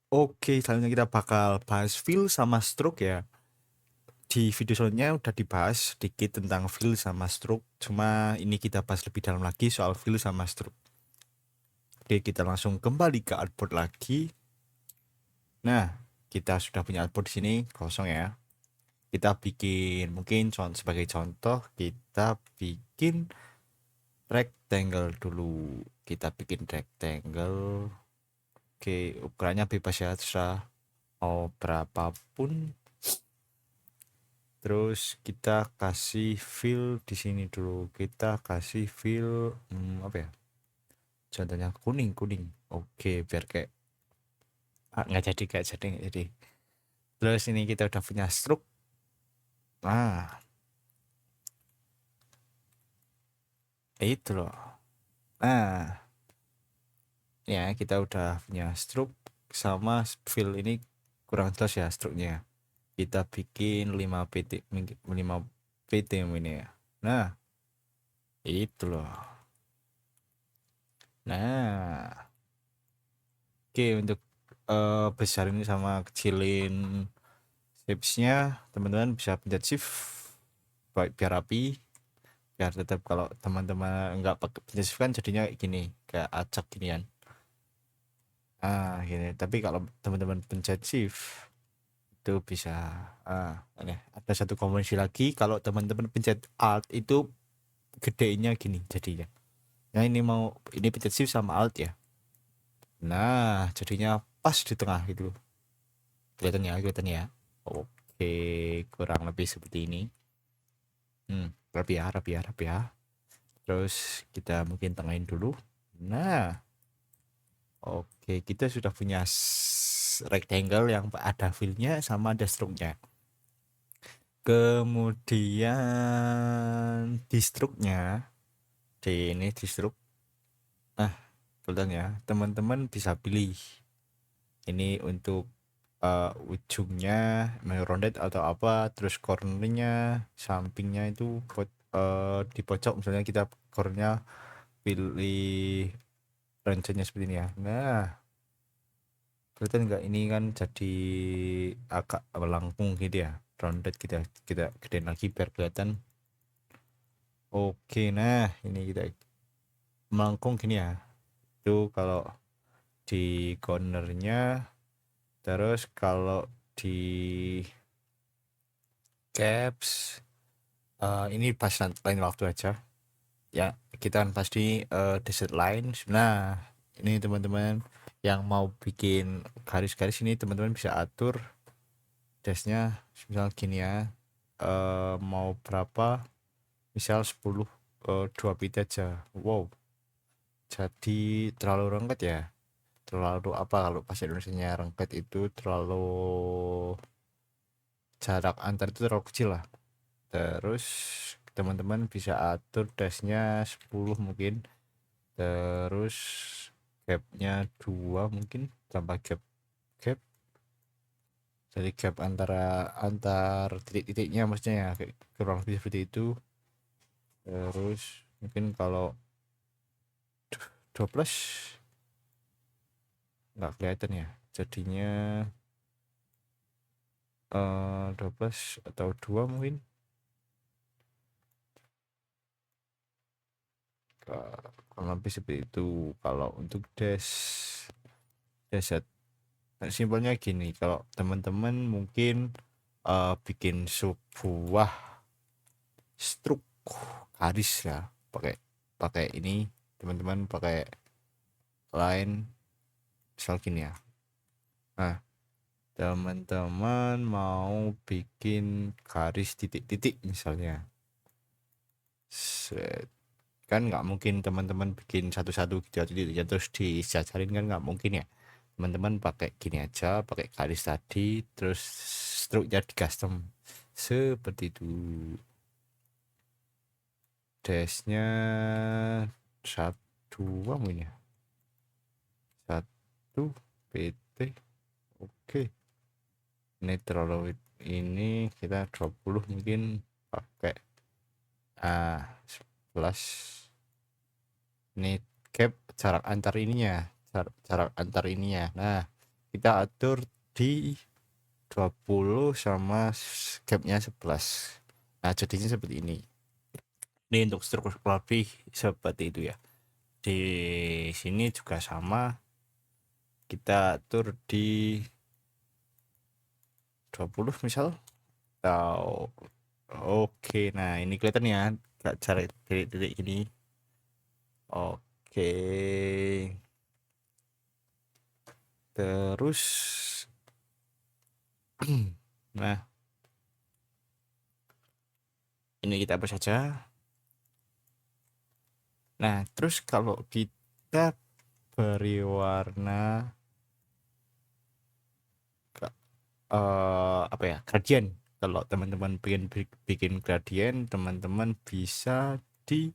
Oke, selanjutnya kita bakal bahas fill sama stroke ya. Di video sebelumnya udah dibahas sedikit tentang fill sama stroke, cuma ini kita bahas lebih dalam lagi soal fill sama stroke. Oke, kita langsung kembali ke artboard lagi. Nah, kita sudah punya artboard di sini kosong ya. Kita bikin mungkin sebagai contoh kita bikin rectangle dulu. Kita bikin rectangle. Oke, ukurannya bebas ya, terserah mau berapapun. Terus kita kasih fill di sini dulu. Kita kasih fill apa ya? Contohnya kuning kuning. Oke, biar kayak nggak jadi nggak jadi. Terus ini kita udah punya stroke. Nah, itu loh. Nah, ya kita udah punya stroke sama fill ini kurang jelas ya stroke-nya. Kita bikin 5 pt 5 pt ini ya. Nah, itu loh. Nah, oke untuk besarin sama kecilin shapes-nya teman-teman bisa pencet shift biar rapi, biar tetap kalau teman-teman enggak pakai pencet shift kan jadinya gini kayak acak gini kan. Gini, tapi kalau teman-teman pencet shift itu bisa ini ada satu kombinasi lagi kalau teman-teman pencet alt itu gedenya gini jadinya. Nah, ini pencet shift sama alt ya. Nah, jadinya pas di tengah gitu. Kelihatan ya. Oke, kurang lebih seperti ini. Rapi ya. Terus kita mungkin tengahin dulu. Nah, oke, kita sudah punya rectangle yang ada fillnya sama ada stroke-nya. Kemudian di stroke-nya, di stroke. Nah, kebetulan ya, teman-teman bisa pilih ini untuk ujungnya mau rounded atau apa, terus cornernya, sampingnya itu di pojok misalnya kita cornernya pilih rencanya seperti ini ya. Nah, kelihatan nggak ini kan jadi agak melengkung gitu ya, rounded kita kita gedein lagi biar kelihatan. Oke, nah ini kita melengkung gini ya. Itu kalau di cornernya, terus kalau di caps ini pas lain waktu aja ya. Kita kan pasti dessert line. Nah, ini teman-teman yang mau bikin garis-garis ini teman-teman bisa atur dashnya misal gini ya, mau berapa, misal 10 2 bit aja. Wow, jadi terlalu rengket ya, terlalu apa kalau bahasa Indonesianya rengket itu terlalu, jarak antar itu terlalu kecil lah. Terus teman-teman bisa atur dashnya 10 mungkin, terus gapnya 2 mungkin, tambah gap gap jadi gap antar titik-titiknya maksudnya ya, kayak kurang lebih seperti itu. Terus mungkin kalau 12 nggak kelihatan ya, jadinya 12 atau 2 mungkin. Kurang lebih seperti itu kalau untuk dash simpelnya gini. Kalau teman-teman mungkin bikin sebuah struk garis ya, pakai pakai ini, teman-teman pakai line misal gini ya. Nah, teman-teman mau bikin garis titik-titik misalnya, set, kan nggak mungkin teman-teman bikin satu-satu gitu titiknya terus dijajarin, kan nggak mungkin ya. Teman-teman pakai gini aja, pakai garis tadi, terus struknya di custom seperti itu. Dashnya 1 mungkin ya, 1 pt. Oke, ini terlalu, ini kita 20 mungkin, pakai 11. Ini cap jarak antar ininya, jarak antar ininya. Nah, kita atur di 20 sama gapnya 11. Nah jadinya seperti ini untuk struktur lebih seperti itu ya. Di sini juga sama, kita atur di 20 misal atau oke. Nah ini kelihatan ya cara titik-titik ini. Oke, terus nah ini kita hapus saja. Nah terus kalau kita beri warna apa ya, gradient. Kalau teman-teman bikin gradient, teman-teman bisa di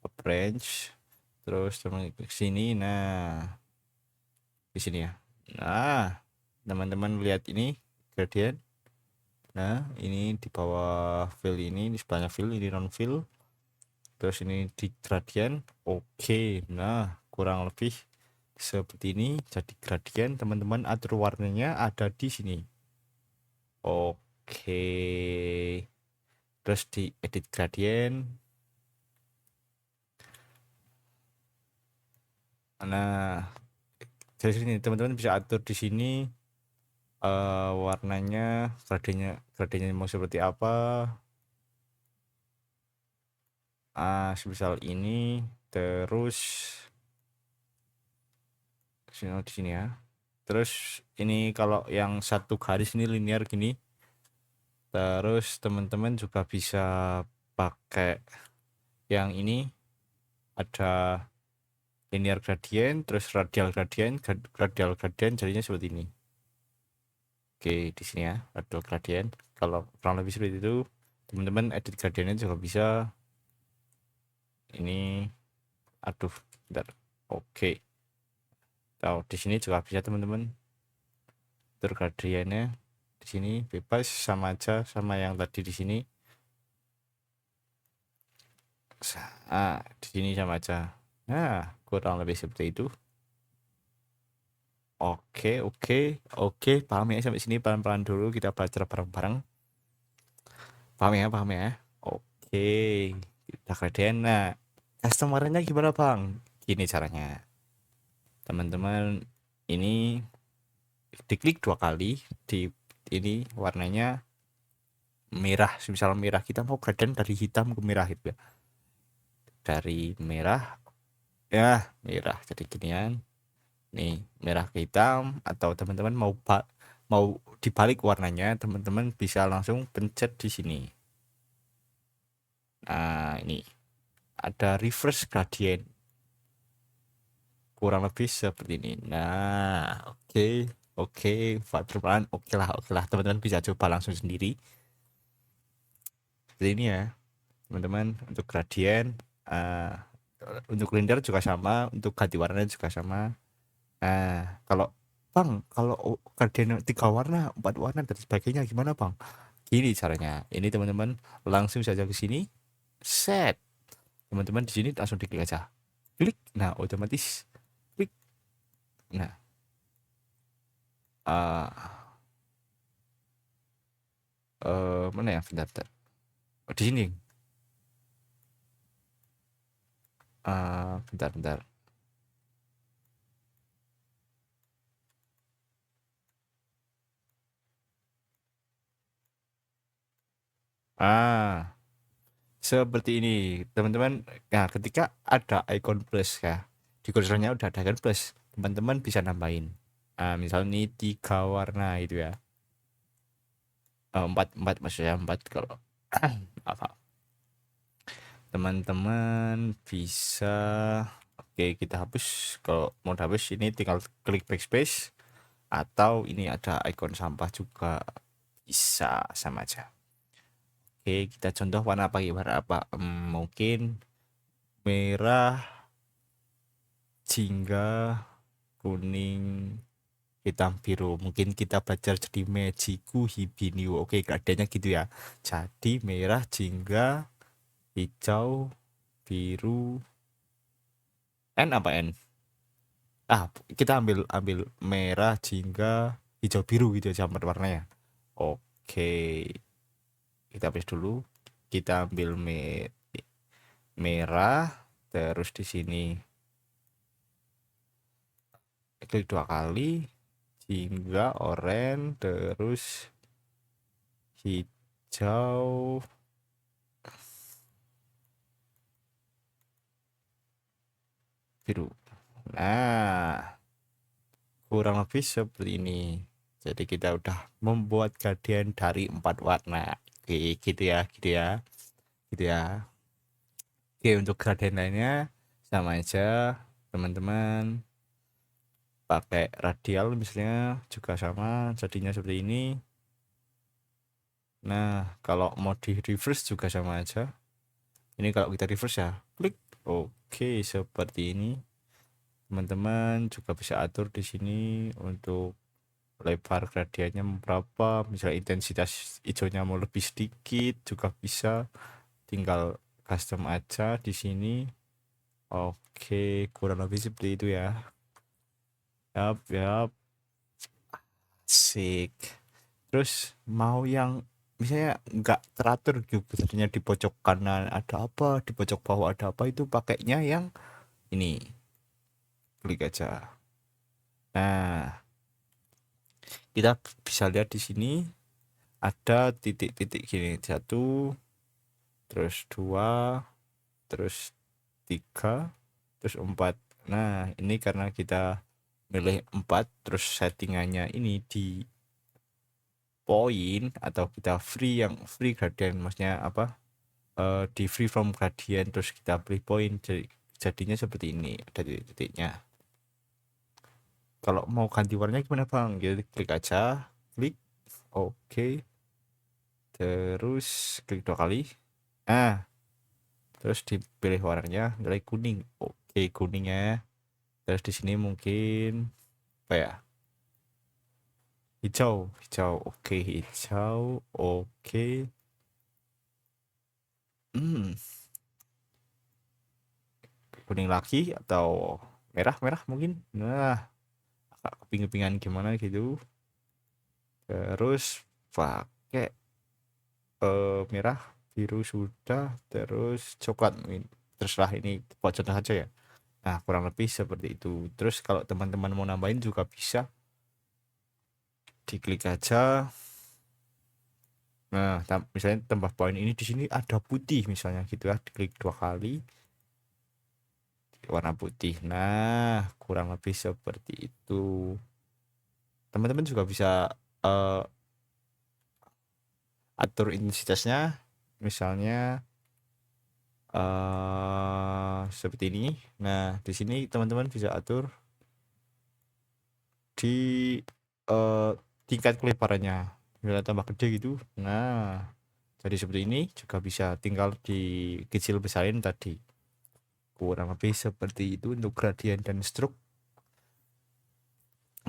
arrange terus teman ke sini. Nah di sini ya. Nah teman-teman lihat ini gradient. Nah ini di bawah fill, ini di sebelahnya fill, ini non fill, terus ini di gradient. Oke, nah kurang lebih seperti ini jadi gradient. Teman-teman atur warnanya ada di sini. Oke, terus di edit gradient. Nah dari sini teman-teman bisa atur di sini warnanya, gradiennya mau seperti apa. Semisal ini, terus di sini ya. Terus ini kalau yang satu garis ini linear gini. Terus teman-teman juga bisa pakai yang ini, ada linear gradient, terus radial gradient, jadinya seperti ini. Oke, di sini ya, radial gradient. Kalau kurang lebih seperti itu, teman-teman edit gradientnya juga bisa. Ini, aduh, bentar. Oke. Tahu di sini juga bisa teman-teman. Atur gradientnya di sini bebas, sama aja sama yang tadi di sini. Di sini sama aja. Nah, kurang lebih seperti itu. Oke, paham ya sampai sini. Pelan-pelan dulu kita baca bareng-bareng. Paham ya. Oke, kita gradient. Nah, customernya gimana bang? Gini caranya, teman-teman, ini diklik 2 kali di ini warnanya merah. Misal merah, kita mau gradient dari hitam ke merah gitu ya. Dari merah ya, merah jadi ginian. Nih, merah ke hitam. Atau teman-teman mau dibalik warnanya, teman-teman bisa langsung pencet di sini. Nah, ini ada reverse gradient. Kurang lebih seperti ini. Nah, oke, pelan. Oke lah, teman-teman bisa coba langsung sendiri. Seperti ini ya, teman-teman. Untuk gradient, untuk render juga sama, untuk ganti warna juga sama. Nah, kalau bang, kalau gradient 3 warna, 4 warna dan sebagainya gimana bang? Gini caranya. Ini teman-teman langsung saja ke sini, set. Teman-teman di sini langsung diklik aja. Klik. Nah, otomatis klik. Nah, mana ya, bentar. Di sini. Bentar. Seperti ini teman-teman. Nah, ketika ada icon plus ya, di kursornya udah ada icon plus, teman-teman bisa nambahin. Misal ini 3 warna itu ya. 4 maksudnya 4 kalau apa. Teman-teman bisa, oke, kita hapus. Kalau mau hapus ini tinggal klik backspace, atau ini ada icon sampah juga bisa, sama aja. Oke, kita contoh warna apa? Mungkin merah, jingga, kuning, hitam, biru. Mungkin kita baca jadi Mejiku Hibiniu. Oke, gradenya gitu ya. Jadi merah, jingga, hijau, biru, N apa N? Kita ambil ambil merah, jingga, hijau, biru gitu aja warnanya. Oke, kita hapus dulu. Kita ambil merah, terus di sini klik 2 kali, jingga, oranye, terus hijau, biru. Nah, kurang lebih seperti ini. Jadi kita udah membuat gradien dari 4 warna. Oke, gitu ya, gitu ya, gitu ya. Oke, untuk gradien lainnya sama aja, teman-teman. Pakai radial misalnya juga sama, jadinya seperti ini. Nah, kalau mau di reverse juga sama aja. Ini kalau kita reverse ya, klik. Oke, seperti ini. Teman-teman juga bisa atur di sini untuk lebar gradiennya berapa, misalnya intensitas hijaunya mau lebih sedikit juga bisa, tinggal custom aja di sini. Oke, kurang lebih seperti itu ya. Yap, yap. Asik. Terus mau yang misalnya nggak teratur gitu, misalnya di pojok kanan ada apa, di pojok bawah ada apa, itu pakainya yang ini. Klik aja. Nah, kita bisa lihat di sini ada titik-titik gini, 1, terus 2, terus 3, terus 4. Nah, ini karena kita milih 4, terus settingannya ini di poin atau kita free, yang free gradient, maksudnya apa, di free from gradient, terus kita pilih poin, jadinya seperti ini, ada titik-titiknya. Kalau mau ganti warnanya gimana bang? Jadi klik aja, klik, oke, terus klik 2 kali. Nah, terus dipilih warnanya, nilai kuning. Oke, kuning ya. Terus di sini mungkin apa ya? Hijau, hijau. Oke, hijau. Oke. Kuning lagi atau merah, merah mungkin. Nah, keping-kepingan gimana gitu. Terus pakai merah, biru sudah, terus coklat mungkin. Terserah, ini buat contoh aja ya. Nah, kurang lebih seperti itu. Terus kalau teman-teman mau nambahin juga bisa, diklik aja. Nah, misalnya tambah poin ini, di sini ada putih misalnya gitu ya, diklik 2 kali, warna putih. Nah, kurang lebih seperti itu. Teman-teman juga bisa atur intensitasnya, misalnya seperti ini. Nah, di sini teman-teman bisa atur di tingkat kelebarannya, misalnya tambah gede gitu. Nah, jadi seperti ini juga bisa, tinggal di kecil besarin tadi. Kurang lebih seperti itu untuk gradien dan stroke.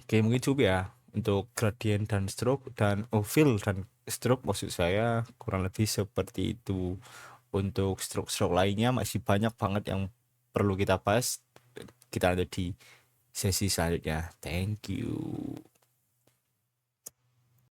Oke, mungkin cukup ya untuk gradien dan stroke, dan fill dan stroke maksud saya, kurang lebih seperti itu. Untuk stroke-stroke lainnya masih banyak banget yang perlu kita bahas. Kita ada di sesi selanjutnya. Thank you.